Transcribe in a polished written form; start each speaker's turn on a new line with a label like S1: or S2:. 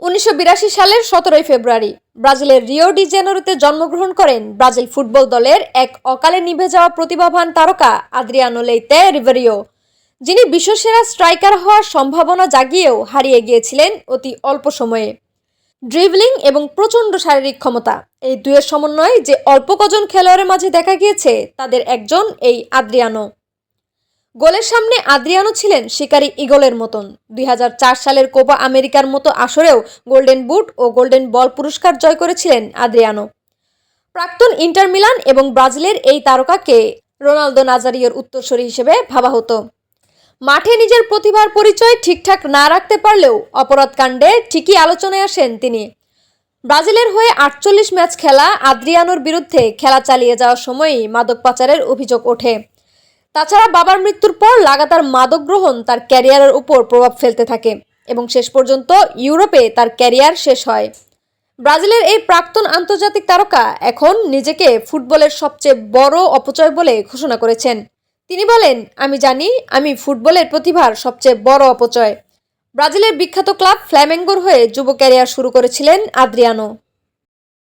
S1: 1982 সালের 17 ফেব্রুয়ারি ব্রাজিলের Rio de জেনেরোতে জন্মগ্রহণ করেন ব্রাজিল ফুটবল দলের এক অকালে নিভে যাওয়া প্রতিভাবান তারকা আদ্রিয়ানো লেইতে রিবেরিও, যিনি বিশ্বসেরা স্ট্রাইকার হওয়ার সম্ভাবনা জাগিয়েও হারিয়ে গিয়েছিলেন অতি অল্প সময়ে। ড্রিবলিং এবং প্রচণ্ড শারীরিক ক্ষমতা, এই দুয়ের সমন্বয় যে অল্প কজন খেলোয়াড়ের মাঝে দেখা গিয়েছে তাদের একজন এই আদ্রিয়ানো। গোলের সামনে আদ্রিয়ানো ছিলেন শিকারী ঈগলের মতন। 2004 সালের কোপা আমেরিকার মতো আসরেও গোল্ডেন বুট ও গোল্ডেন বল পুরস্কার জয় করেছিলেন আদ্রিয়ানো। প্রাক্তন ইন্টার মিলান এবং ব্রাজিলের এই তারকাকে রোনালদো নাজারিওর উত্তরসূরি হিসেবে ভাবা হতো। মাঠে নিজের প্রতিভার পরিচয় ঠিকঠাক না রাখতে পারলেও অপরাধ কাণ্ডে ঠিকই আলোচনায় আসেন তিনি। ব্রাজিলের হয়ে 48 ম্যাচ খেলা আদ্রিয়ানোর বিরুদ্ধে খেলা চালিয়ে যাওয়ার সময়ই মাদক পাচারের অভিযোগ ওঠে। তাছাড়া বাবার মৃত্যুর পর লাগাতার মাদক গ্রহণ তার ক্যারিয়ারের উপর প্রভাব ফেলতে থাকে এবং শেষ পর্যন্ত ইউরোপে তার ক্যারিয়ার শেষ হয়। ব্রাজিলের এই প্রাক্তন আন্তর্জাতিক তারকা এখন নিজেকে ফুটবলের সবচেয়ে বড় অপচয় বলে ঘোষণা করেছেন। তিনি বলেন, আমি জানি আমি ফুটবলের প্রতিভার সবচেয়ে বড় অপচয়। ব্রাজিলের বিখ্যাত ক্লাব ফ্ল্যামেঙ্গোর হয়ে যুব ক্যারিয়ার শুরু করেছিলেন আদ্রিয়ানো।